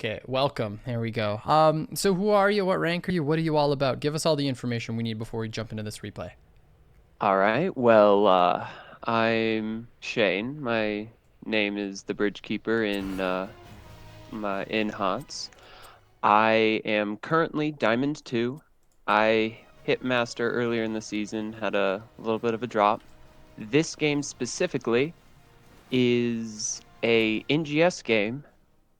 Okay, welcome. There we go. So who are you? What rank are you? What are you all about? Give us all the information we need before we jump into this replay. All right. Well, I'm Shane. My name is the Bridge Keeper in HOTS. I am currently Diamond 2. I hit Master earlier in the season, had a little bit of a drop. This game specifically is a NGS game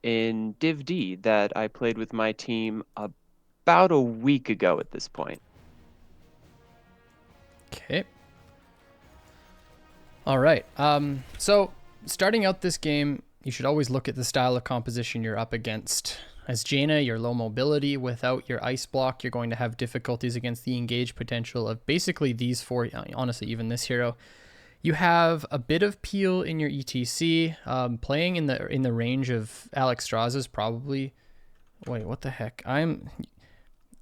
in Div D that I played with my team about a week ago at this point. Okay. All right. So starting out this game, you should always look at the style of composition you're up against. As Jaina, you're low mobility. Without your ice block, you're going to have difficulties against the engage potential of basically these four, honestly, even this hero. You have a bit of peel in your ETC. Playing in the range of Alex Straza's probably... Wait, what the heck? All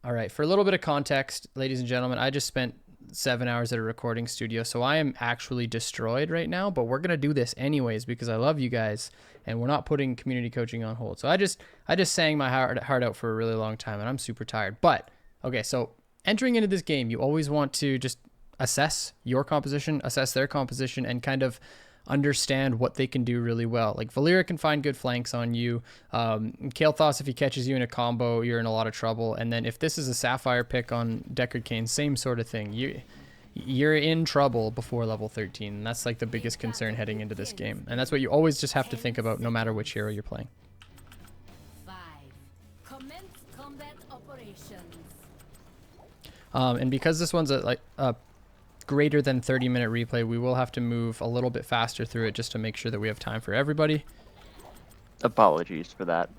right, for a little bit of context, ladies and gentlemen, I just spent 7 hours at a recording studio, so I am actually destroyed right now, but we're going to do this anyways because I love you guys, and we're not putting community coaching on hold. So I just sang my heart out for a really long time, and I'm super tired. But, okay, so entering into this game, you always want to just assess your composition, assess their composition, and kind of understand what they can do really well. Like Valeera can find good flanks on you. Kael'thas, if he catches you in a combo, you're in a lot of trouble. And then if this is a Sapphire pick on Deckard Cain, same sort of thing. You're in trouble before level 13. And that's like the biggest concern heading into this game. And that's what you always just have to think about no matter which hero you're playing. And because this one's a greater than 30-minute replay, we will have to move a little bit faster through it just to make sure that we have time for everybody. Apologies for that.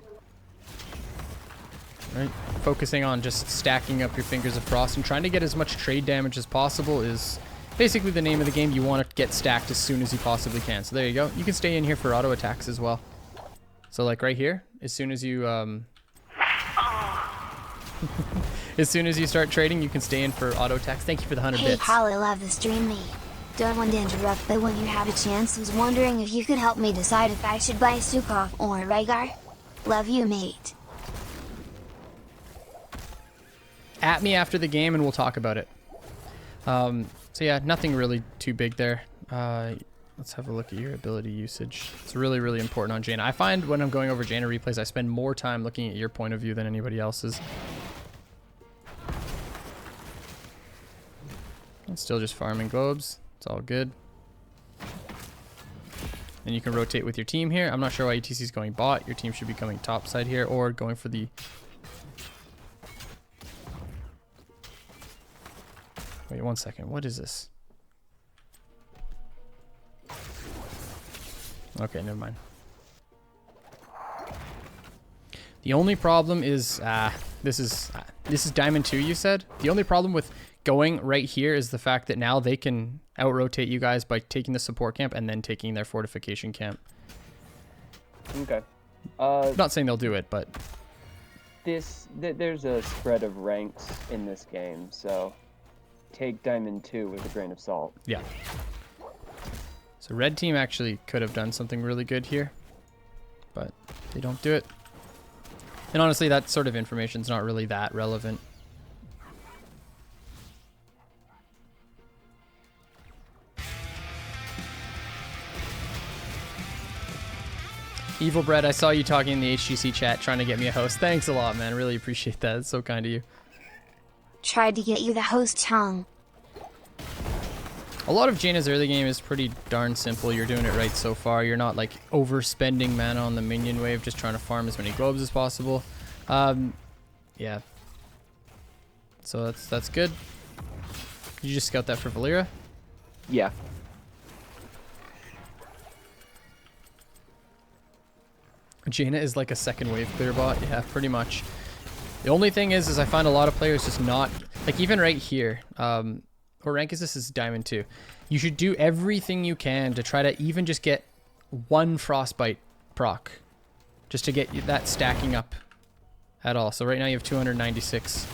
Right, focusing on just stacking up your Fingers of Frost and trying to get as much trade damage as possible is basically the name of the game. You want to get stacked as soon as you possibly can. So there you go. You can stay in here for auto attacks as well. So like right here, as soon as you as soon as you start trading, you can stay in for auto attacks. Thank you for the 100 bits. Hey, Holly, love the stream me. Don't want to interrupt, but when you have a chance, was wondering if you could help me decide if I should buy Sukhov or Rhaegar. Love you, mate. At me after the game and we'll talk about it. So yeah, nothing really too big there. Let's have a look at your ability usage. It's really, really important on Jaina. I find when I'm going over Jaina replays, I spend more time looking at your point of view than anybody else's. I'm still just farming globes. It's all good. And you can rotate with your team here. I'm not sure why ETC is going bot. Your team should be coming top side here or going for the... Wait, 1 second. What is this? Okay, never mind. The only problem is... This is Diamond 2, you said? The only problem with going right here is the fact that now they can out-rotate you guys by taking the support camp and then taking their fortification camp. Okay. Not saying they'll do it, but... There's a spread of ranks in this game, so take Diamond 2 with a grain of salt. Yeah. So red team actually could have done something really good here, but they don't do it. And honestly, that sort of information's not really that relevant. Evil Bread, I saw you talking in the HGC chat trying to get me a host. Thanks a lot, man. Really appreciate that. It's so kind of you. Tried to get you the host tongue. A lot of Jaina's early game is pretty darn simple. You're doing it right so far. You're not like overspending mana on the minion wave, just trying to farm as many globes as possible. Yeah. So that's good. Did you just scout that for Valeera? Yeah. Jaina is like a second wave clear bot. Yeah, pretty much. The only thing is I find a lot of players just not... Like even right here, what rank is this? This is Diamond 2. You should do everything you can to try to even just get one Frostbite proc. Just to get that stacking up at all. So right now you have 296.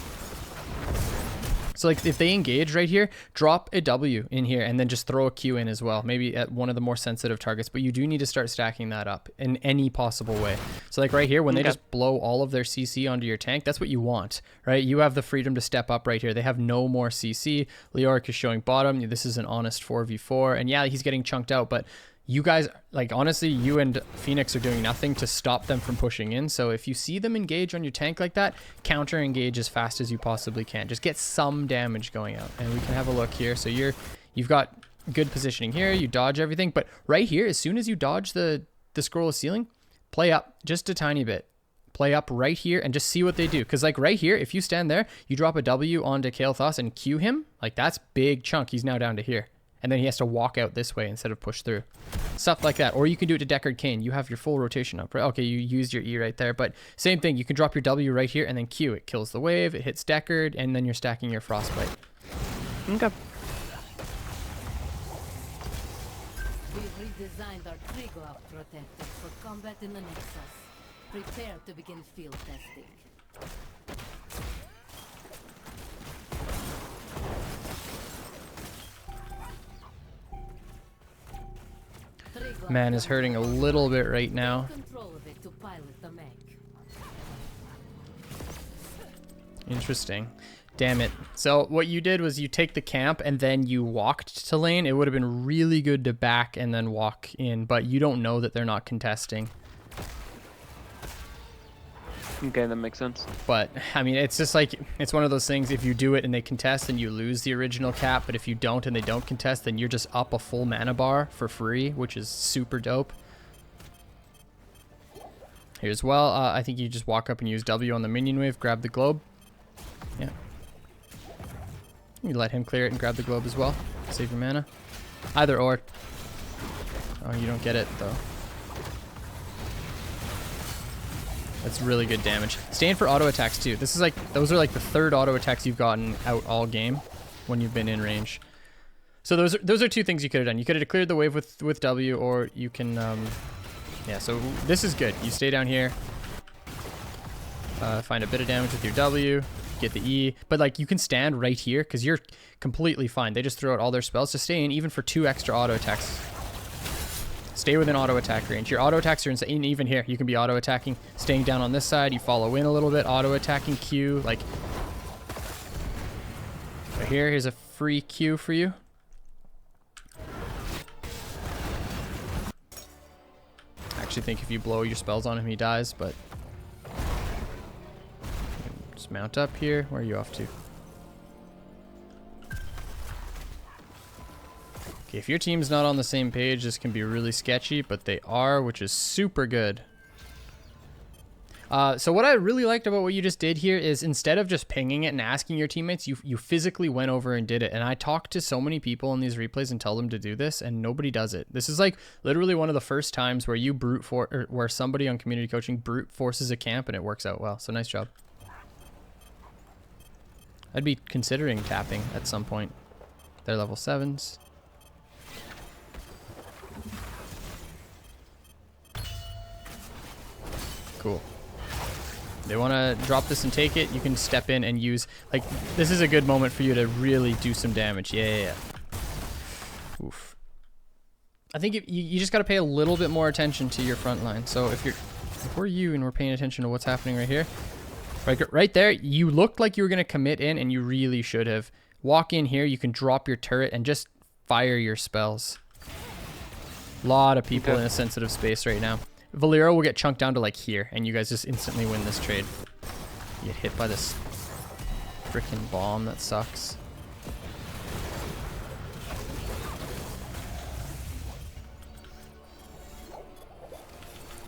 So like if they engage right here, drop a W in here and then just throw a Q in as well, maybe at one of the more sensitive targets, but you do need to start stacking that up in any possible way. So like right here, when they just blow all of their CC onto your tank, that's what you want, right? You have the freedom to step up right here. They have no more CC. Leoric is showing bottom. This is an honest 4v4, and yeah, he's getting chunked out, but you guys, like, honestly, you and Phoenix are doing nothing to stop them from pushing in. So if you see them engage on your tank like that, counter engage as fast as you possibly can. Just get some damage going out. And we can have a look here. So you've got good positioning here. You dodge everything. But right here, as soon as you dodge the scroll of ceiling, play up just a tiny bit. Play up right here and just see what they do. Because like right here, if you stand there, you drop a W onto Kael'thas and Q him. Like that's big chunk. He's now down to here. And then he has to walk out this way instead of push through. Stuff like that. Or you can do it to Deckard Cain. You have your full rotation up, right? Okay, you used your E right there. But same thing. You can drop your W right here and then Q. It kills the wave. It hits Deckard. And then you're stacking your Frostbite. Okay. We've redesigned our trigger protector for combat in the Nexus. Prepare to begin field testing. Man is hurting a little bit right now. Interesting. Damn it. So what you did was you take the camp and then you walked to lane. It would have been really good to back and then walk in, but you don't know that they're not contesting. Okay, that makes sense. But, I mean, it's just like, it's one of those things, if you do it and they contest, then you lose the original cap, but if you don't and they don't contest, then you're just up a full mana bar for free, which is super dope. Here as well, I think you just walk up and use W on the minion wave, grab the globe. Yeah. You let him clear it and grab the globe as well. Save your mana. Either or. Oh, you don't get it, though. That's really good damage. Staying for auto attacks too. This is like, those are like the third auto attacks you've gotten out all game when you've been in range. So those are two things you could have done. You could have cleared the wave with W, or you can, yeah. So this is good. You stay down here, find a bit of damage with your W, get the E, but like you can stand right here because you're completely fine. They just throw out all their spells to stay in, even for 2 extra auto attacks. Stay within auto attack range. Your auto attacks are insane. Even here, you can be auto attacking, staying down on this side. You follow in a little bit, auto attacking Q. Like right here, here's a free Q for you. I actually think if you blow your spells on him, he dies, but just mount up here. Where are you off to? Okay, if your team's not on the same page, this can be really sketchy, but they are, which is super good. So what I really liked about what you just did here is instead of just pinging it and asking your teammates, you physically went over and did it. And I talk to so many people in these replays and tell them to do this, and nobody does it. This is like literally one of the first times where you where somebody on community coaching brute forces a camp and it works out well. So nice job. I'd be considering tapping at some point. They're level 7s. Cool. They want to drop this and take it, you can step in and use, like, this is a good moment for you to really do some damage. Yeah. Oof. I think you just got to pay a little bit more attention to your front line. So if we're you and we're paying attention to what's happening right here, right there, you looked like you were going to commit in and you really should have. Walk in here, you can drop your turret and just fire your spells. A lot of people in a sensitive space right now. Valero will get chunked down to like here, and you guys just instantly win this trade. You get hit by this freaking bomb that sucks.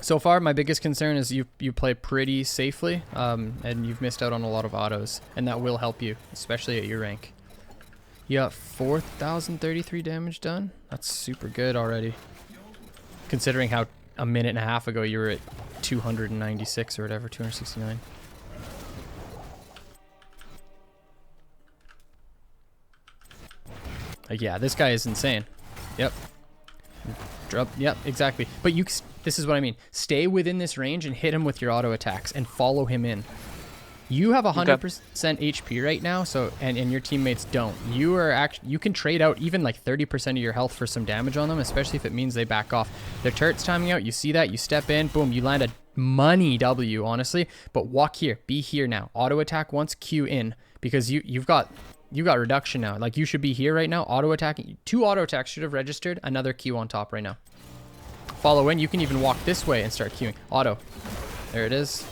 So far, my biggest concern is you play pretty safely, and you've missed out on a lot of autos, and that will help you, especially at your rank. You got 4,033 damage done. That's super good already, considering how a minute and a half ago you were at 296 or whatever, 269. Like, yeah, this guy is insane. Yep. Drop. Yep, exactly. But this is what I mean. Stay within this range and hit him with your auto attacks and follow him in. You have 100% HP right now, so and your teammates don't. You are actually, you can trade out even like 30% of your health for some damage on them, especially if it means they back off. Their turret's timing out. You see that? You step in, boom, you land a money W, honestly. But walk here, be here now. Auto attack once, Q in, because you got reduction now. Like you should be here right now. Auto attacking. 2 auto attacks should have registered. Another Q on top right now. Follow in. You can even walk this way and start queuing. Auto. There it is.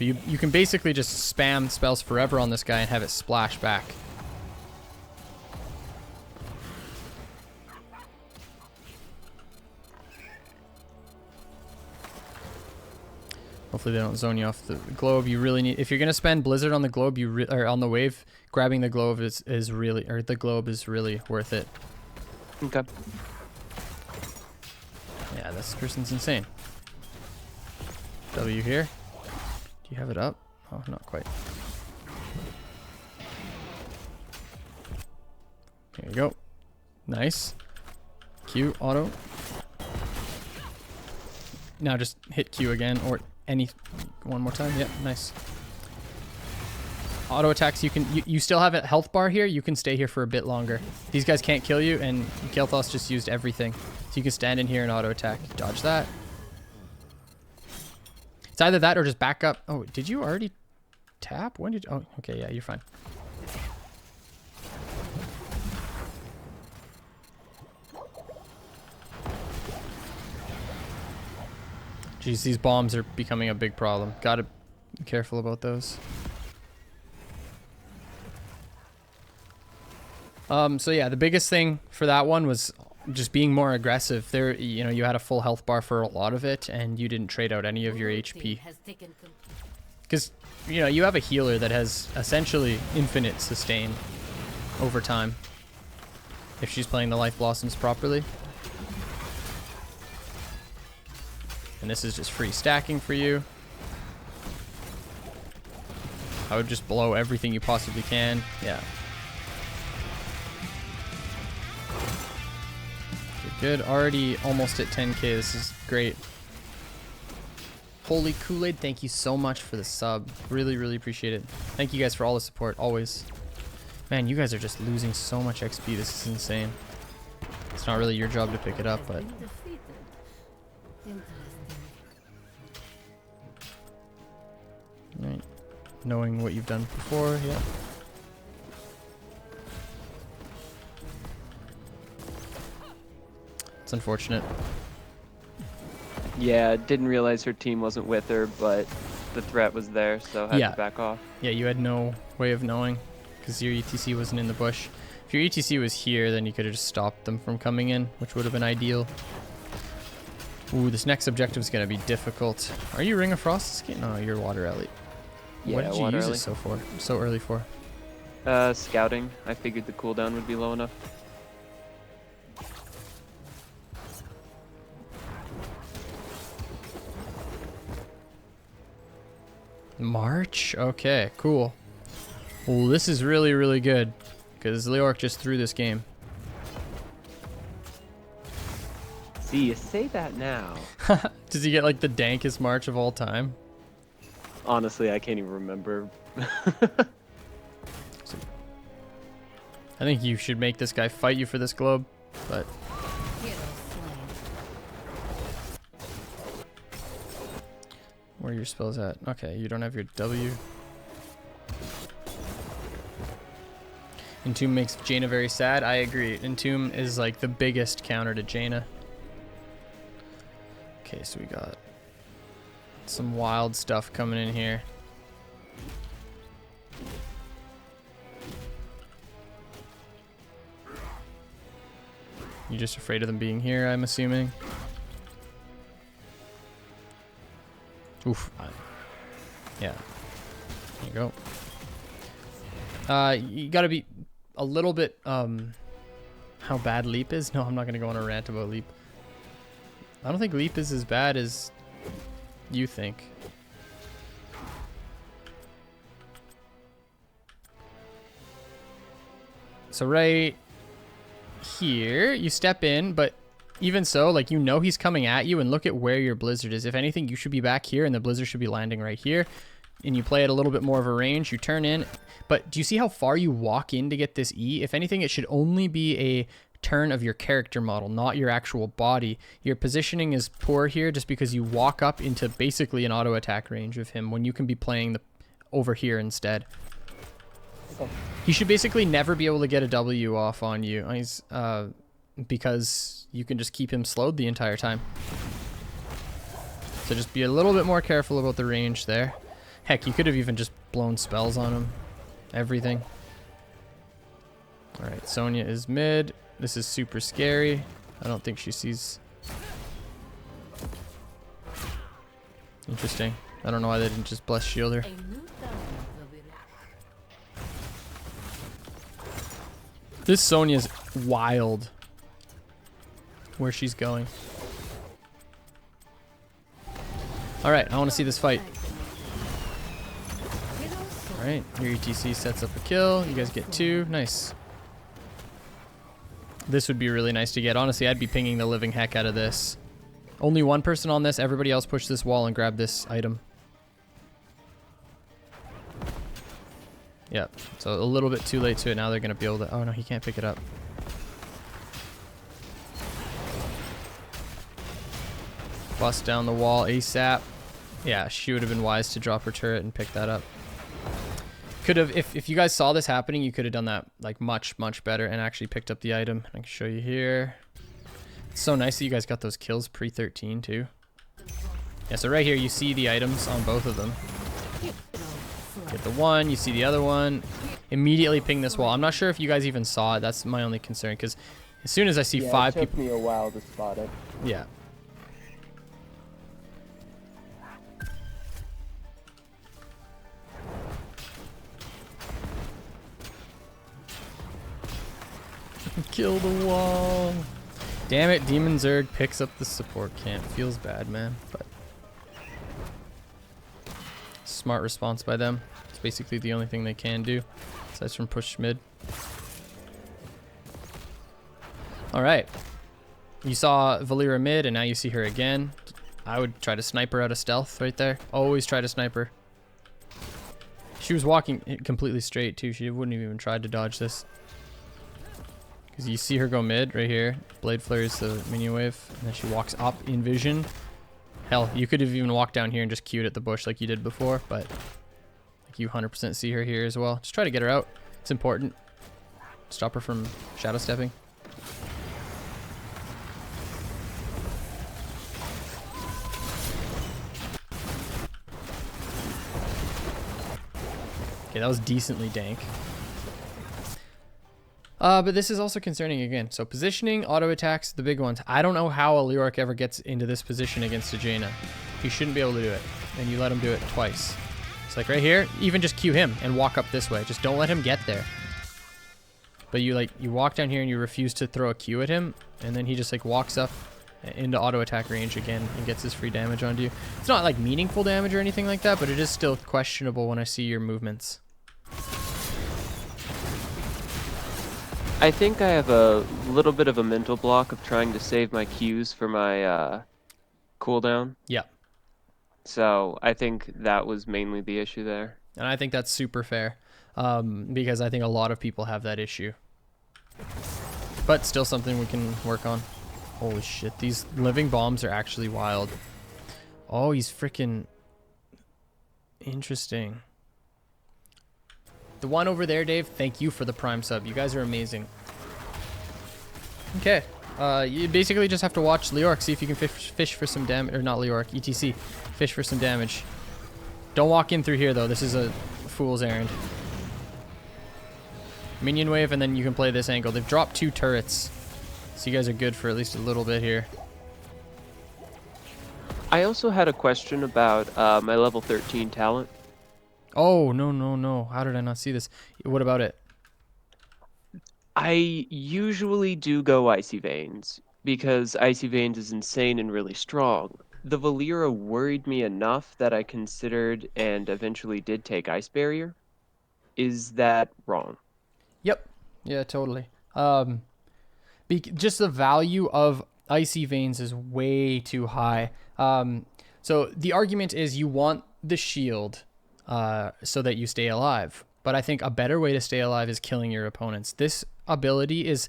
You can basically just spam spells forever on this guy and have it splash back. Hopefully they don't zone you off the globe. You really need, if you're gonna spend Blizzard on the globe, or on the wave, grabbing the globe is really, or the globe is really worth it. Okay. Yeah, this person's insane. W here. Do you have it up? Oh, not quite. There you go. Nice. Q, auto. Now just hit Q again, or one more time. Yep, nice. Auto attacks, you still have a health bar here. You can stay here for a bit longer. These guys can't kill you, and Kael'thas just used everything. So you can stand in here and auto attack. Dodge that. It's either that or just back up. Oh, did you already tap? When did you? Oh, okay, yeah, you're fine. Jeez, these bombs are becoming a big problem. Gotta be careful about those. So yeah, the biggest thing for that one was just being more aggressive. There, you had a full health bar for a lot of it, and you didn't trade out any of your HP. Because, you have a healer that has essentially infinite sustain over time. If she's playing the Life Blossoms properly. And this is just free stacking for you. I would just blow everything you possibly can. Yeah. Good. Already almost at 10k. This is great. Holy Kool-Aid, thank you so much for the sub. Really, really appreciate it. Thank you guys for all the support, always. Man, you guys are just losing so much XP. This is insane. It's not really your job to pick it up, but... Right. Knowing what you've done before, yeah. It's unfortunate. Yeah, didn't realize her team wasn't with her, but the threat was there, so had to back off. Yeah, you had no way of knowing because your ETC wasn't in the bush. If your ETC was here, then you could have just stopped them from coming in, which would have been ideal. Ooh, this next objective is going to be difficult. Are you Ring of Frost this game? No, you're Water Elite. Yeah, what did you use it so early for? Scouting. I figured the cooldown would be low enough. March? Okay, cool. Well, this is really, really good because Leoric just threw this game. See, you say that now. Does he get like the dankest March of all time? Honestly, I can't even remember. I think you should make this guy fight you for this globe, but... Where are your spells at? Okay, you don't have your W. Entomb makes Jaina very sad. I agree. Entomb is like the biggest counter to Jaina. Okay, so we got some wild stuff coming in here. You're just afraid of them being here, I'm assuming. Oof. Yeah. There you go. You gotta be a little bit, how bad Leap is? No, I'm not gonna go on a rant about Leap. I don't think Leap is as bad as you think. So right here, you step in, but even so, like, you know he's coming at you, and look at where your blizzard is. If anything, you should be back here, and the blizzard should be landing right here. And you play at a little bit more of a range. You turn in. But do you see how far you walk in to get this E? If anything, it should only be a turn of your character model, not your actual body. Your positioning is poor here just because you walk up into basically an auto attack range of him when you can be playing over here instead. He should basically never be able to get a W off on you. He's because you can just keep him slowed the entire time. So just be a little bit more careful about the range there. Heck, you could have even just blown spells on him. Everything. Alright, Sonya is mid. This is super scary. I don't think she sees... Interesting. I don't know why they didn't just bless shield her. This Sonya's wild. Where she's going. Alright, I want to see this fight. Alright, your ETC sets up a kill. You guys get 2. Nice. This would be really nice to get. Honestly, I'd be pinging the living heck out of this. Only one person on this. Everybody else push this wall and grab this item. Yep. So a little bit too late to it. Now they're going to be able to... Oh, no, he can't pick it up. Bust down the wall ASAP. Yeah, she would have been wise to drop her turret and pick that up. Could have, if you guys saw this happening, you could have done that like much better and actually picked up the item. I can show you here. It's so nice that you guys got those kills pre-13 too. Yeah, so right here you see the items on both of them. Get the one, you see the other one. Immediately ping this wall. I'm not sure if you guys even saw it. That's my only concern, because as soon as I see 5 people... it took me a while to spot it. Yeah. Kill the wall. Damn it, Demon Zerg picks up the support camp. Feels bad, man, but smart response by them. It's basically the only thing they can do, aside from push mid. Alright. You saw Valera mid, and now you see her again. I would try to snipe her out of stealth right there. Always try to snipe her. She was walking completely straight, too. She wouldn't have even tried to dodge this. Because you see her go mid right here. Blade Flare is the minion wave. And then she walks up in vision. Hell, you could have even walked down here and just queued at the bush like you did before. But like you 100% see her here as well. Just try to get her out. It's important. Stop her from shadow stepping. Okay, that was decently dank. But this is also concerning again. So positioning, auto attacks, the big ones. I don't know how a Leoric ever gets into this position against a Jaina. He shouldn't be able to do it. And you let him do it twice. It's like right here, even just queue him and walk up this way. Just don't let him get there. But you walk down here and you refuse to throw a Q at him. And then he just like walks up into auto attack range again and gets his free damage onto you. It's not like meaningful damage or anything like that, but it is still questionable when I see your movements. I think I have a little bit of a mental block of trying to save my Qs for my cooldown. Yeah. So I think that was mainly the issue there. And I think that's super fair, because I think a lot of people have that issue. But still something we can work on. Holy shit, these living bombs are actually wild. Oh, he's freaking interesting. The one over there, Dave, thank you for the prime sub. You guys are amazing. Okay. You basically just have to watch Leoric, see if you can fish for some damage. Or not Leoric, ETC. Fish for some damage. Don't walk in through here, though. This is a fool's errand. Minion wave, and then you can play this angle. They've dropped 2 turrets. So you guys are good for at least a little bit here. I also had a question about my level 13 talent. Oh, no. How did I not see this? What about it? I usually do go Icy Veins, because Icy Veins is insane and really strong. The Valera worried me enough that I considered and eventually did take Ice Barrier. Is that wrong? Yep. Yeah, totally. Just the value of Icy Veins is way too high. So the argument is you want the shield so that you stay alive. But I think a better way to stay alive is killing your opponents. This ability is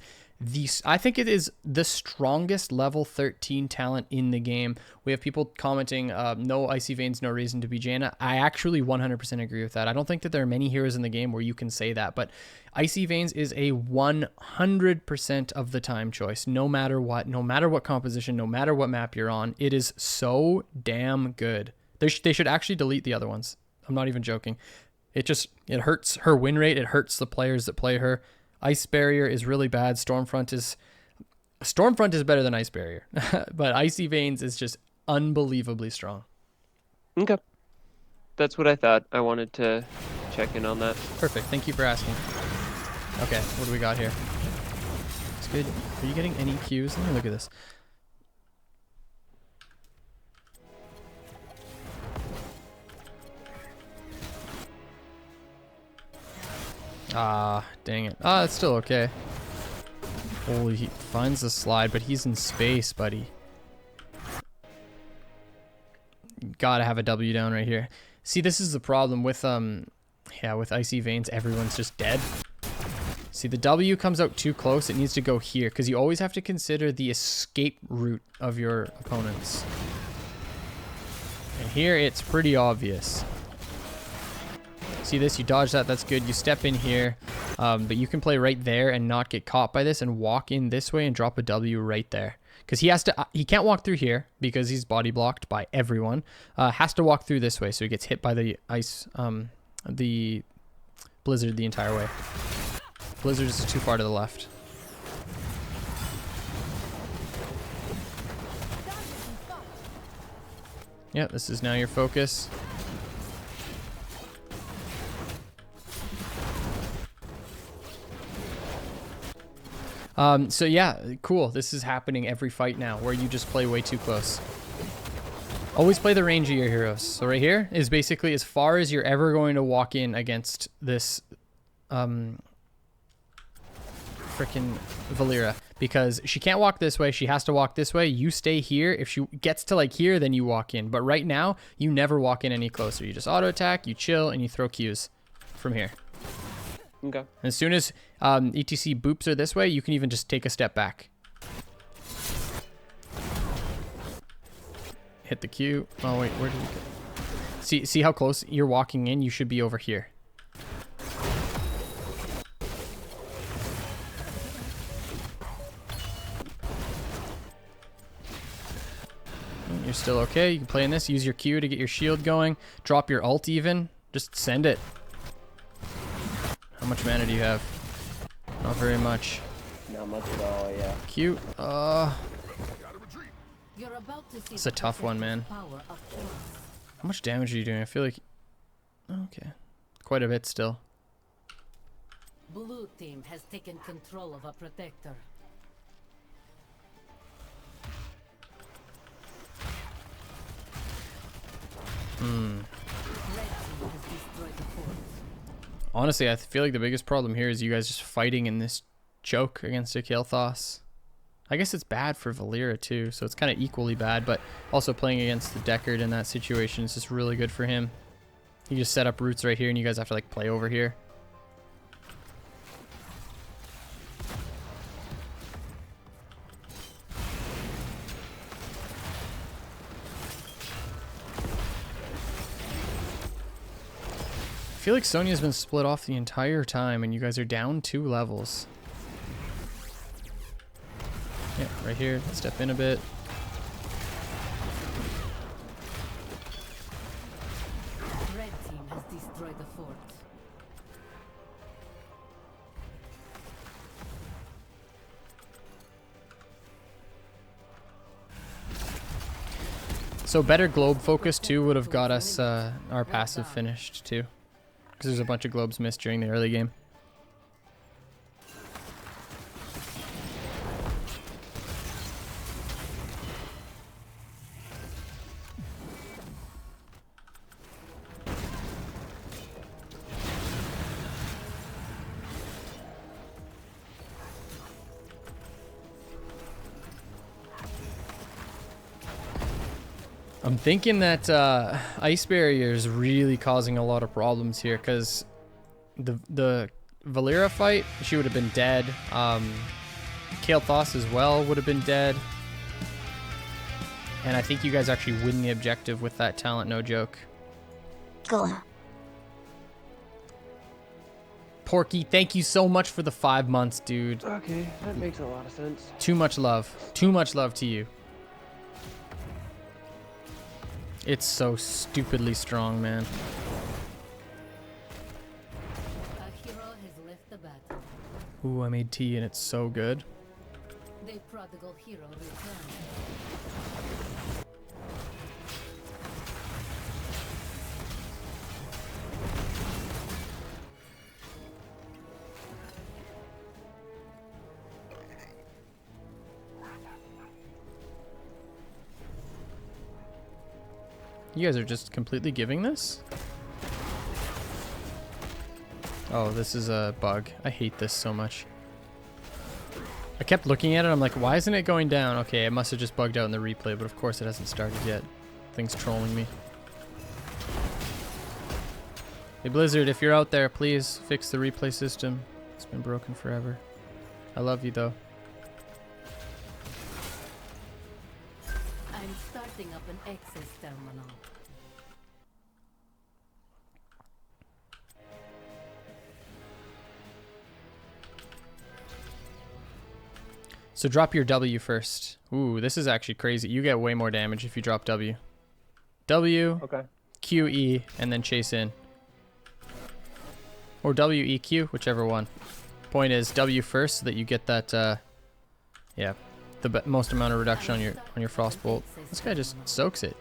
I think it is the strongest level 13 talent in the game. We have people commenting, no Icy Veins, no reason to be Jaina. I actually 100% agree with that. I don't think that there are many heroes in the game where you can say that, but Icy Veins is a 100% of the time choice, no matter what composition, no matter what map you're on. It is so damn good. They should actually delete the other ones. I'm not even joking. It hurts her win rate. It hurts the players that play her. Ice Barrier is really bad. Stormfront is better than Ice Barrier, but Icy Veins is just unbelievably strong. Okay. That's what I thought. I wanted to check in on that. Perfect. Thank you for asking. Okay, what do we got here? It's good. Are you getting any Qs? Let me look at this. Ah, dang it. Ah, it's still okay. Holy, he finds the slide, but he's in space, buddy. Gotta have a W down right here. See, this is the problem with with Icy Veins, everyone's just dead. See, the W comes out too close. It needs to go here, because you always have to consider the escape route of your opponents. And here, it's pretty obvious. See this? You dodge that. That's good. You step in here, but you can play right there and not get caught by this and walk in this way and drop a W right there. Because he can't walk through here because he's body blocked by everyone. Has to walk through this way, so he gets hit by the the blizzard the entire way. Blizzard is too far to the left. Yeah, this is now your focus. So yeah, cool. This is happening every fight now where you just play way too close. Always play the range of your heroes. So right here is basically as far as you're ever going to walk in against this freaking Valeera, because she can't walk this way. She has to walk this way. You stay here. If she gets to like here, then you walk in. But right now, you never walk in any closer. You just auto attack, you chill, and you throw Qs from here. Okay. And as soon as ETC boops her this way, you can even just take a step back. Hit the Q. Oh wait, where did we go? See how close you're walking in? You should be over here. You're still okay. You can play in this. Use your Q to get your shield going. Drop your ult even. Just send it. How much mana do you have? Not very much. Not much at all, yeah. Cute. It's a tough one, man. How much damage are you doing? I feel like... Okay. Quite a bit still. Blue team has taken control of a protector. Honestly, I feel like the biggest problem here is you guys just fighting in this choke against a Kael'thas. I guess it's bad for Valeera too, so it's kind of equally bad, but also playing against the Deckard in that situation is just really good for him. He just set up roots right here and you guys have to like play over here. I feel like Sonya's been split off the entire time and you guys are down 2 levels. Yeah, right here. Step in a bit. Red team has destroyed the fort. So better globe focus too would have got us our passive finished too. Because there's a bunch of globes missed during the early game. I'm thinking that Ice Barrier is really causing a lot of problems here because the Valera fight, she would have been dead. Kael'thas as well would have been dead. And I think you guys actually win the objective with that talent, no joke. Go. Porky, thank you so much for the 5 months, dude. Okay, that makes a lot of sense. Too much love. Too much love to you. It's so stupidly strong, man. A hero has left the battle. Ooh, I made tea and it's so good. The prodigal hero returned. You guys are just completely giving this? Oh, this is a bug. I hate this so much. I kept looking at it. I'm like, why isn't it going down? Okay, it must have just bugged out in the replay, but of course it hasn't started yet. Thing's trolling me. Hey, Blizzard, if you're out there, please fix the replay system. It's been broken forever. I love you, though. I'm starting up an access terminal. So drop your W first. Ooh, this is actually crazy. You get way more damage if you drop W. W, Okay. Q, E, and then chase in. Or W, E, Q, whichever one. Point is W first so that you get that, yeah, the most amount of reduction on your Frostbolt. This guy just soaks it.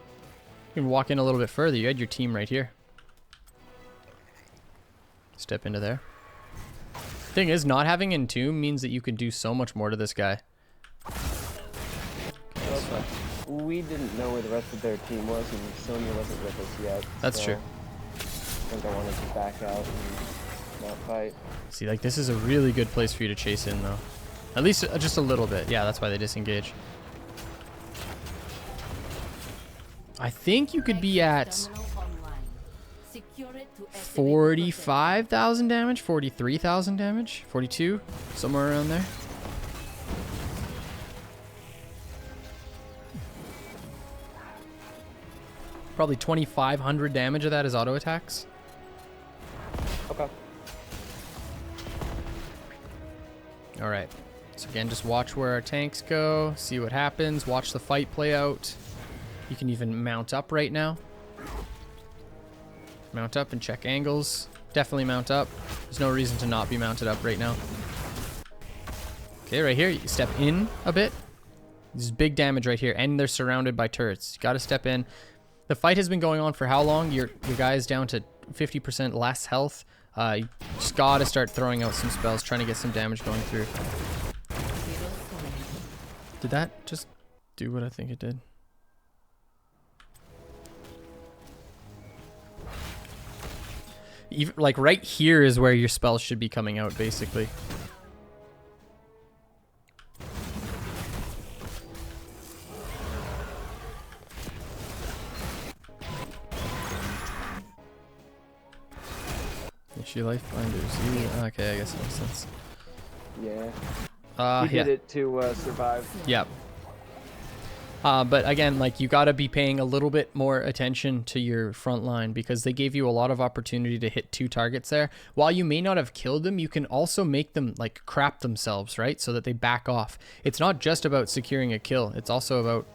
You can walk in a little bit further. You had your team right here. Step into there. Thing is, not having Entomb means that you can do so much more to this guy. Okay. We didn't know where the rest of their team was, and Sonya wasn't with us yet. That's so true. I think I wanted to back out and not fight. See, like, this is a really good place for you to chase in, though. At least just a little bit. Yeah, that's why they disengage. I think you could be at 45,000 damage, 43,000 damage, 42, somewhere around there. Probably 2,500 damage of that is auto attacks. Okay. All right. So again, just watch where our tanks go, see what happens, watch the fight play out. You can even mount up right now. Mount up and check angles. Definitely mount up. There's no reason to not be mounted up right now. Okay, right here, you step in a bit. There's big damage right here, and they're surrounded by turrets. You gotta step in. The fight has been going on for how long? Your guy is down to 50% less health. You just gotta start throwing out some spells, trying to get some damage going through. Did that just do what I think it did? Even, like, right here is where your spells should be coming out, basically. Is she life binders? Yeah. Okay, I guess it makes sense. Yeah. He did it to survive. Yep. But again, like, you got to be paying a little bit more attention to your front line because they gave you a lot of opportunity to hit 2 targets there. While you may not have killed them, you can also make them, like, crap themselves, right? So that they back off. It's not just about securing a kill. It's also about,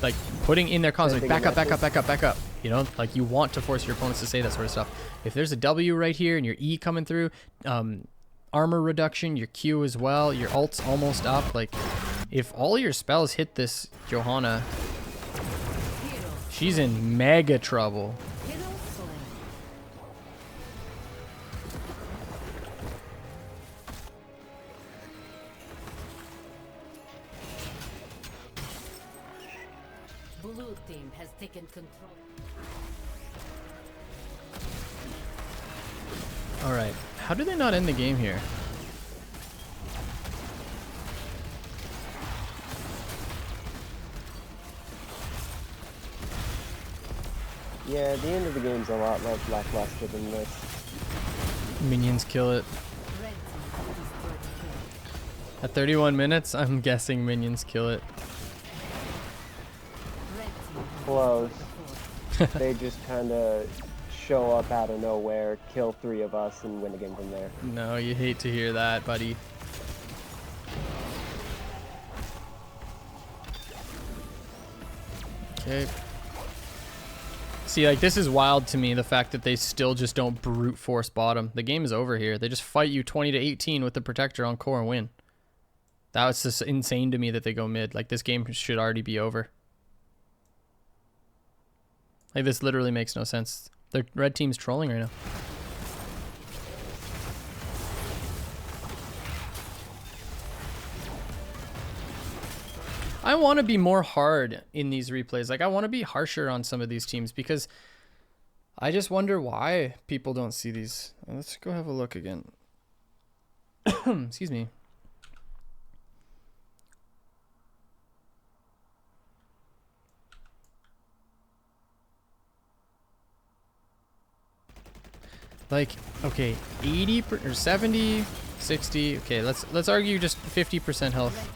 like, putting in their cons, like, back up, back up, back up, back up. You know, like, you want to force your opponents to say that sort of stuff. If there's a W right here and your E coming through, armor reduction, your Q as well, your ult's almost up, like... If all your spells hit this Johanna, she's in mega trouble. Blue team has taken control. All right, how do they not end the game here? Yeah, the end of the game's a lot less lackluster than this. Minions kill it. Red team destroyed the turret. At 31 minutes, I'm guessing minions kill it. Red team has Close. destroyed the fort. They just kind of show up out of nowhere, kill 3 of us, and win the game from there. No, you hate to hear that, buddy. Okay. See, like, this is wild to me, the fact that they still just don't brute force bottom. The game is over here. They just fight you 20 to 18 with the protector on core and win. That was just insane to me that they go mid. Like, this game should already be over. Like, this literally makes no sense. The red team's trolling right now. I want to be more hard in these replays. Like, I want to be harsher on some of these teams because I just wonder why people don't see these. Let's go have a look again. Excuse me. Like, okay, 80 or 70, 60. Okay, let's argue just 50% health.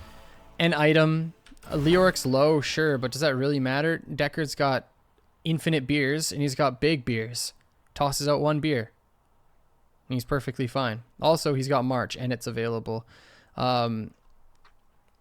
An item, Leoric's low, sure, but does that really matter? Deckard's got infinite beers and he's got big beers. Tosses out 1 beer. And he's perfectly fine. Also, he's got March and it's available.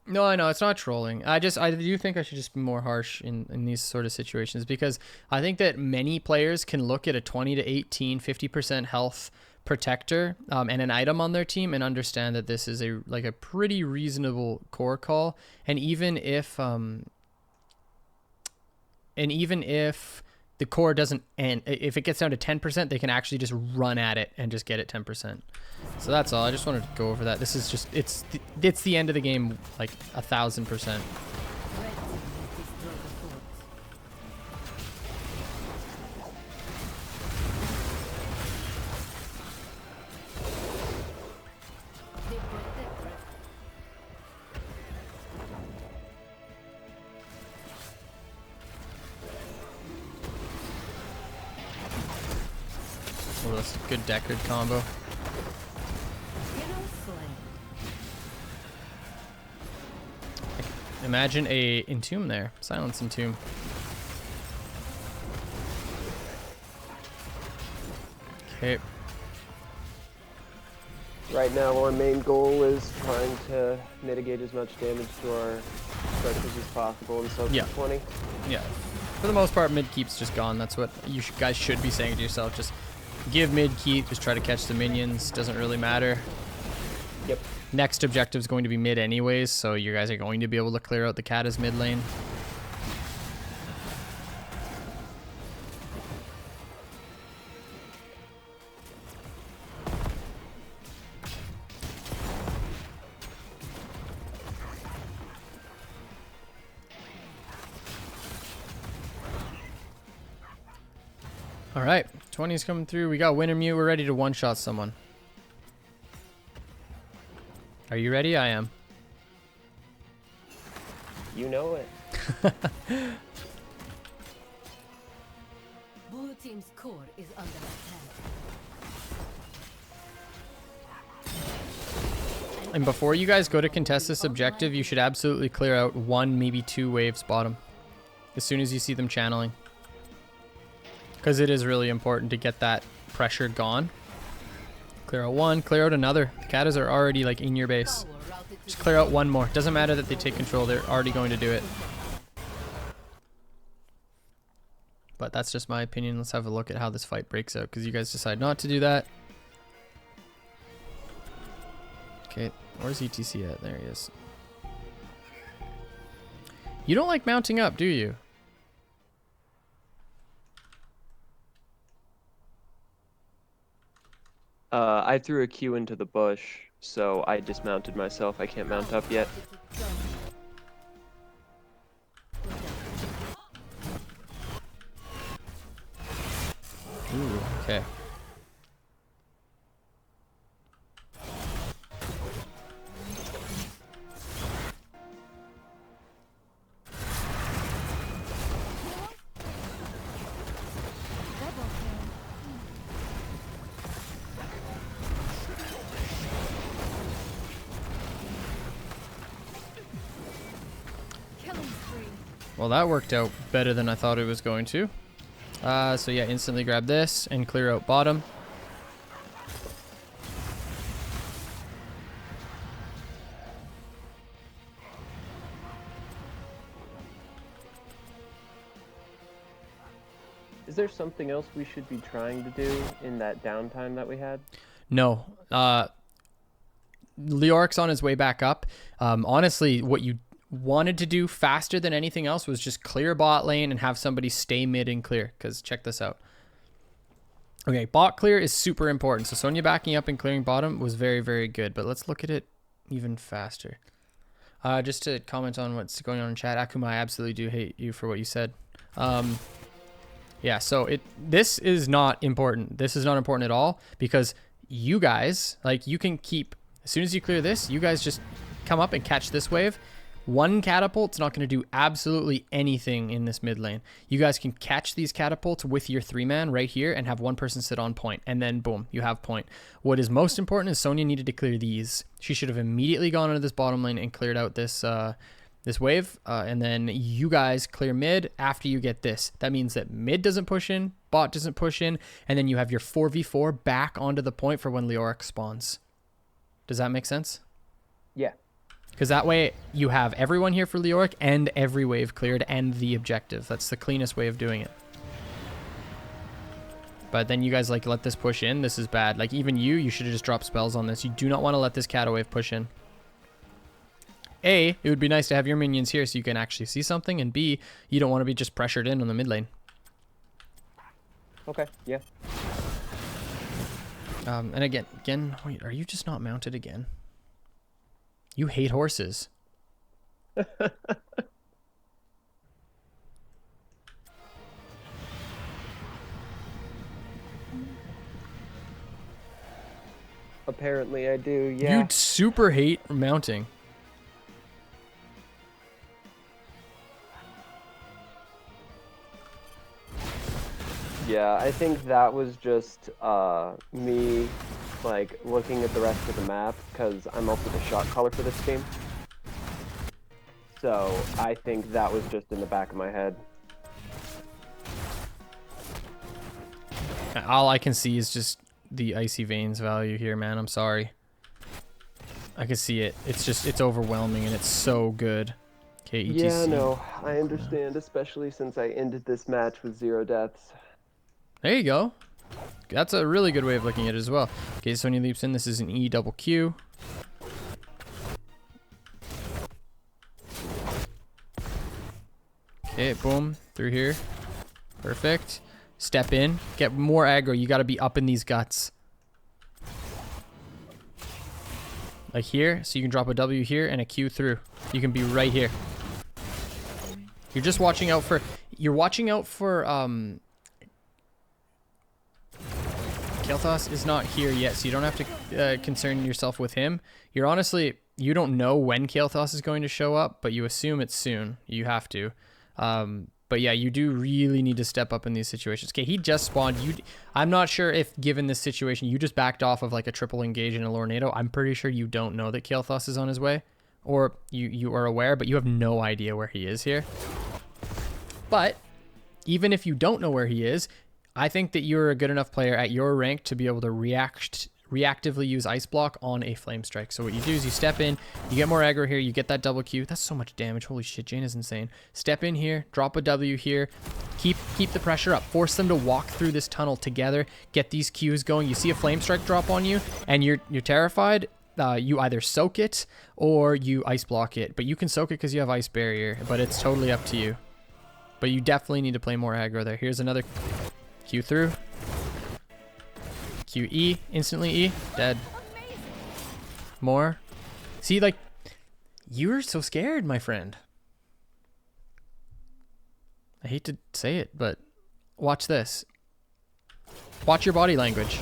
No, I know it's not trolling. I do think I should just be more harsh in these sort of situations because I think that many players can look at a 20 to 18, 50% health protector and an item on their team and understand that this is a pretty reasonable core call. And even if the core doesn't end, if it gets down to 10%, they can actually just run at it and just get it 10%. So that's all. I just wanted to go over that. This is just, it's the end of the game, like 1,000%. Red team has destroyed the fort. They protect red. Oh, that's a good Deckard combo. Hero slain. Imagine a Entomb there. Silence Entomb. Okay. Right now, our main goal is trying to mitigate as much damage to our structures as possible and so Yeah. 20. Yeah. For the most part, mid keep's just gone. That's what you guys should be saying to yourself. Just give mid keep. Just try to catch the minions. Doesn't really matter. Yep. Next objective is going to be mid anyways, so you guys are going to be able to clear out the Kata's mid lane. All right, 20's coming through. We got Winter Mute. We're ready to one-shot someone. Are you ready? I am. You know it. Blue team's core is under attack. And before you guys go to contest this objective, you should absolutely clear out 1, maybe 2 waves bottom as soon as you see them channeling. Because it is really important to get that pressure gone. Clear out 1, clear out another. The Katas are already like in your base. Power routed to Just clear out 1 more. Doesn't matter that they take control, they're already going to do it. But that's just my opinion. Let's have a look at how this fight breaks out because you guys decide not to do that. Okay, where's ETC at? There he is. You don't like mounting up, do you? I threw a Q into the bush, so I dismounted myself. I can't mount up yet. Ooh, okay. Well, that worked out better than I thought it was going to. So yeah, instantly grab this and clear out bottom. Is there something else we should be trying to do in that downtime that we had? No. Leoric's on his way back up. Honestly, what you wanted to do faster than anything else was just clear bot lane and have somebody stay mid and clear, because check this out. Okay, bot clear is super important. So Sonya backing up and clearing bottom was very, very good. But let's look at it even faster. Just to comment on what's going on in chat, Akuma, I absolutely do hate you for what you said. Yeah, so this is not important. This is not important at all, because you guys, like, you can keep, as soon as you clear this, you guys just come up and catch this wave. One catapult's not going to do absolutely anything in this mid lane. You guys can catch these catapults with your 3-man right here and have one person sit on point, and then boom, you have point. What is most important is Sonya needed to clear these. She should have immediately gone into this bottom lane and cleared out this this wave, and then you guys clear mid after you get this. That means that mid doesn't push in, bot doesn't push in, and then you have your 4v4 back onto the point for when Leoric spawns. Does that make sense? Yeah. Because that way you have everyone here for Leoric and every wave cleared and the objective. That's the cleanest way of doing it. But then you guys like let this push in. This is bad. Like even you should have just dropped spells on this. You do not want to let this cata wave push in. A, it would be nice to have your minions here so you can actually see something, and B, you don't want to be just pressured in on the mid lane. Okay, yeah. And again, wait, are you just not mounted again? You hate horses. Apparently I do, yeah. You super hate mounting. Yeah, I think that was just me like looking at the rest of the map, because I'm also the shot caller for this team. So I think that was just in the back of my head. All I can see is just the Icy Veins value here, man. I'm sorry. I can see it. It's just, it's overwhelming and it's so good. Okay, ETC. Yeah, no, I understand, especially since I ended this match with 0 deaths. There you go. That's a really good way of looking at it as well. Okay, Sonya leaps in. This is an E double Q. Okay, boom. Through here. Perfect. Step in. Get more aggro. You got to be up in these guts. Like here. So you can drop a W here and a Q through. You can be right here. You're just watching out for... You're watching out for... Kael'thas is not here yet, so you don't have to concern yourself with him. You're honestly, you don't know when Kael'thas is going to show up, but you assume it's soon. You have to. But yeah, you do really need to step up in these situations. Okay, he just spawned. I'm not sure if, given this situation, you just backed off of like a triple engage in a Lornado. I'm pretty sure you don't know that Kael'thas is on his way. Or you are aware, but you have no idea where he is here. But even if you don't know where he is, I think that you're a good enough player at your rank to be able to reactively use Ice Block on a Flame Strike. So what you do is you step in, you get more aggro here, you get that double Q. That's so much damage. Holy shit, Jaina's insane. Step in here, drop a W here, keep the pressure up. Force them to walk through this tunnel together, get these Qs going. You see a Flame Strike drop on you, and you're terrified. You either soak it or you Ice Block it. But you can soak it because you have Ice Barrier, but it's totally up to you. But you definitely need to play more aggro there. Here's another... Q through. QE. Instantly E. Dead. More. See, like, you were so scared, my friend. I hate to say it, but watch this. Watch your body language.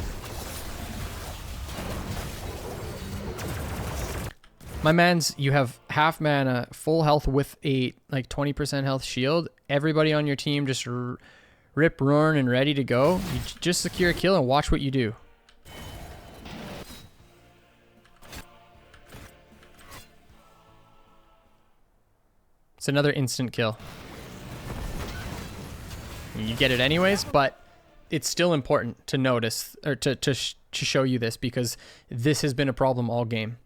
My mans, you have half mana, full health with a like 20% health shield. Everybody on your team just rip, roaring, and ready to go. You just secure a kill and watch what you do. It's another instant kill. You get it anyways, but it's still important to notice, or to show you this, because this has been a problem all game.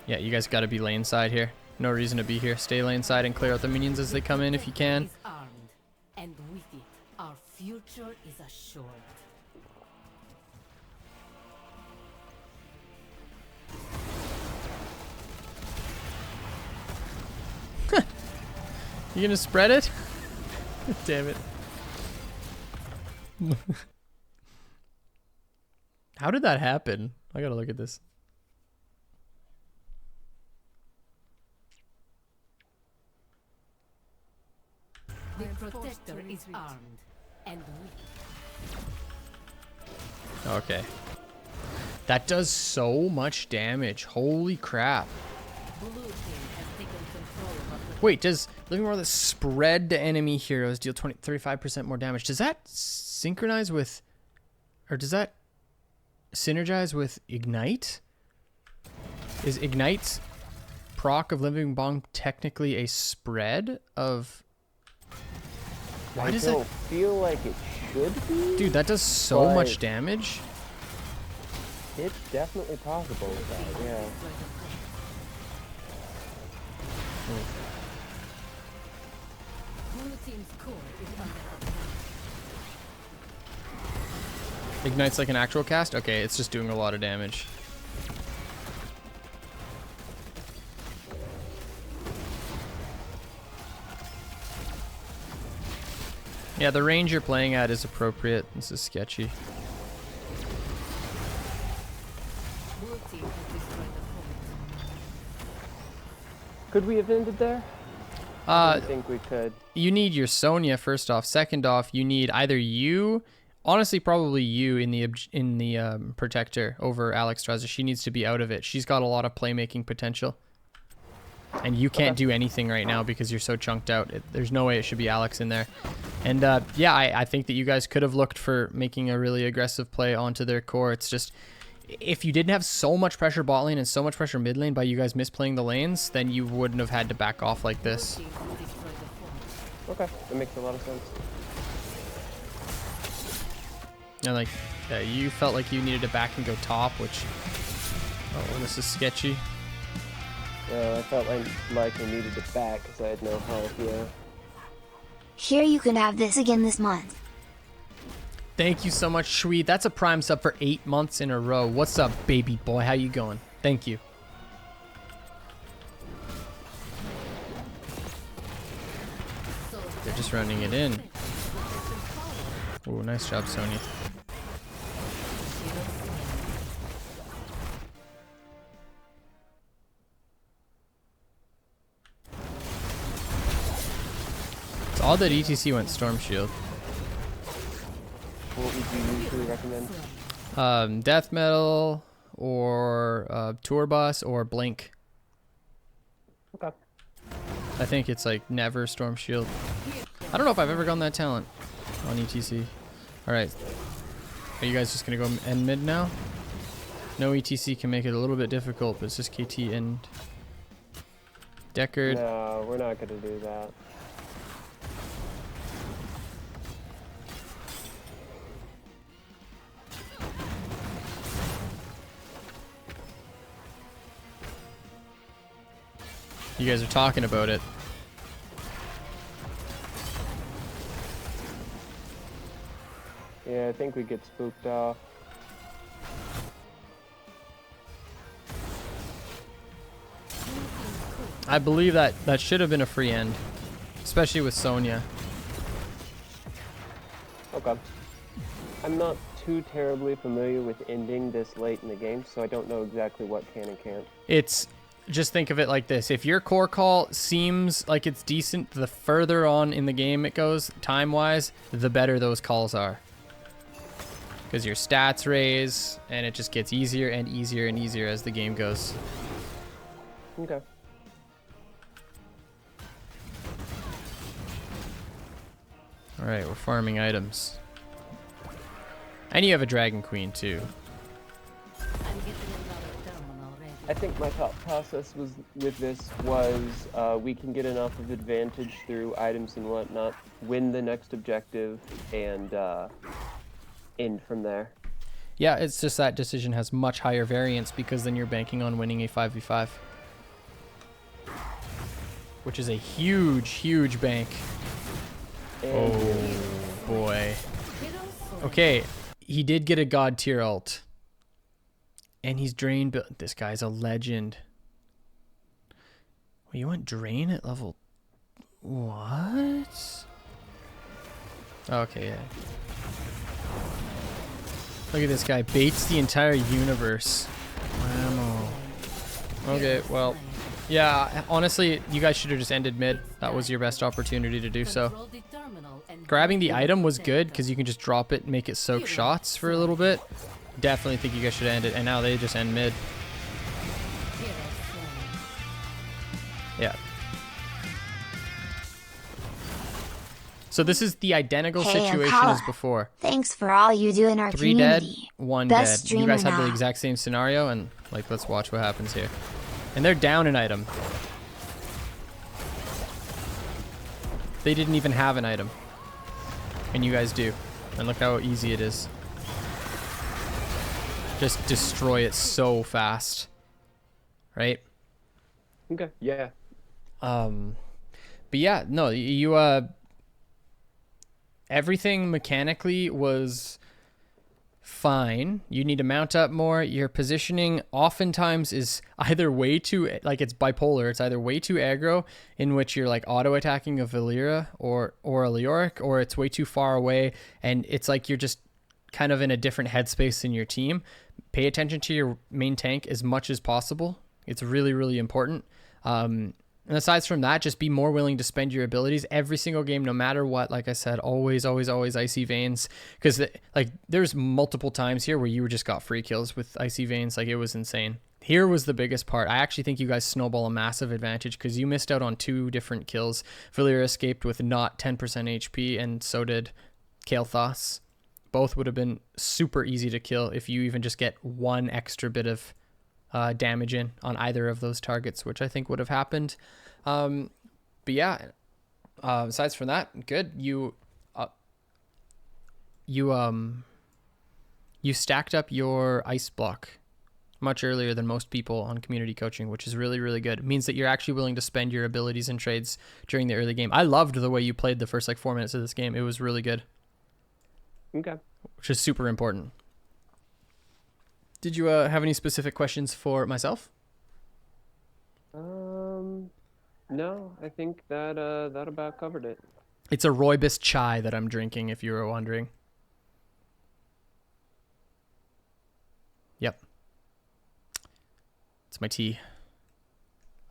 Yeah, you guys got to be lane side here. No reason to be here. Stay lane side and clear out the minions as they come in if you can. Is armed, and with it, our future is assured. You gonna spread it? Damn it. How did that happen? I gotta look at this. The protector is armed, and with Okay. That does so much damage. Holy crap. blue team has taken control of our Wait, does living more of the spread to enemy heroes deal 35% more damage? Does that synchronize with, or does that synergize with Ignite? Is Ignite's proc of Living Bong technically a spread of... Why does I don't feel like it should be. Dude, that does so much but damage. It's definitely possible with that, yeah. blue team's core is under attack. Ignites like an actual cast? Okay, it's just doing a lot of damage. Yeah, the range you're playing at is appropriate. This is sketchy. Blue team has destroyed the point. Could we have ended there? I think we could. You need your Sonya first off. Second off, you need either you, honestly, probably you in the protector over Alex Straza. She needs to be out of it. She's got a lot of playmaking potential, and you can't do anything right now because you're so chunked out. There's no way it should be Alex in there. And yeah, I think that you guys could have looked for making a really aggressive play onto their core. It's just, if you didn't have so much pressure bot lane and so much pressure mid lane by you guys misplaying the lanes, then you wouldn't have had to back off like this. Blue team has destroyed the point. Okay, that makes a lot of sense. And like, you felt like you needed to back and go top, which, oh, this is sketchy. I felt like I needed it back because I had no health, yeah. Here you can have this again this month. Thank you so much, Shui. That's a Prime sub for 8 months in a row. What's up, baby boy? How you going? Thank you. They're just running it in. Ooh, nice job, Sonya. It's odd that ETC went Storm Shield. What would you usually recommend? Death Metal or Tour Bus or Blink. Okay. I think it's like never Storm Shield. I don't know if I've ever gone that talent on ETC. Alright. Are you guys just going to go end mid now? No, ETC can make it a little bit difficult, but it's just KT and Deckard. No, we're not going to do that. You guys are talking about it. Yeah, I think we get spooked off. I believe that should have been a free end, especially with Sonya. Okay. I'm not too terribly familiar with ending this late in the game, so I don't know exactly what can and can't. It's, just think of it like this. If your core call seems like it's decent, the further on in the game it goes, time-wise, the better those calls are. Because your stats raise, and it just gets easier and easier and easier as the game goes. Okay. Alright, we're farming items. And you have a Dragon Queen, too. I'm getting another I think my thought process was with this was we can get enough of advantage through items and whatnot, win the next objective, and end from there. Yeah, it's just that decision has much higher variance because then you're banking on winning a 5v5. Which is a huge, huge bank. And Oh, boy. Okay, he did get a god tier ult. And he's drained, but this guy's a legend. Well, you went drain at level... What? Okay, yeah. Look at this guy. Baits the entire universe. Wow. Okay, well... Yeah, honestly, you guys should have just ended mid. That was your best opportunity to do so. Grabbing the item was good because you can just drop it and make it soak shots for a little bit. Definitely think you guys should end it, and now they just end mid. Yeah. So this is the identical Hey, situation Akala. as before. Thanks for all you do in our 3 dead, community. 1 Best dead. You guys streamer have the now. exact same scenario, and like, let's watch what happens here. And they're down an item. They didn't even have an item. And you guys do. And look how easy it is. Just destroy it so fast. Right? okay, yeah. But yeah, no, you everything mechanically was fine. You need to mount up more. Your positioning oftentimes is either way too, like, it's bipolar. It's either way too aggro, in which you're like auto attacking a Valera or a Leoric, or it's way too far away and it's like you're just kind of in a different headspace than your team. Pay attention to your main tank as much as possible. It's really, really important. And aside from that, just be more willing to spend your abilities every single game, no matter what. Like I said, always, always, always Icy Veins. Because like there's multiple times here where you just got free kills with Icy Veins. Like, it was insane. Here was the biggest part. I actually think you guys snowball a massive advantage because you missed out on 2 different kills. Valera escaped with not 10% HP, and so did Kael'thas. Both would have been super easy to kill if you even just get 1 extra bit of damage in on either of those targets, which I think would have happened. But yeah, besides from that, good. You stacked up your ice block much earlier than most people on community coaching, which is really, really good. It means that you're actually willing to spend your abilities and trades during the early game. I loved the way you played the first like 4 minutes of this game. It was really good. Okay. Which is super important. Did you have any specific questions for myself? No, I think that that about covered it. It's a rooibos chai that I'm drinking, if you were wondering. Yep. It's my tea.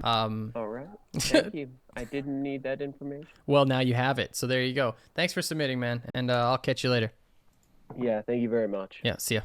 All right. Thank you. I didn't need that information. Well, now you have it. So there you go. Thanks for submitting, man. And I'll catch you later. Yeah, thank you very much. Yeah, see ya.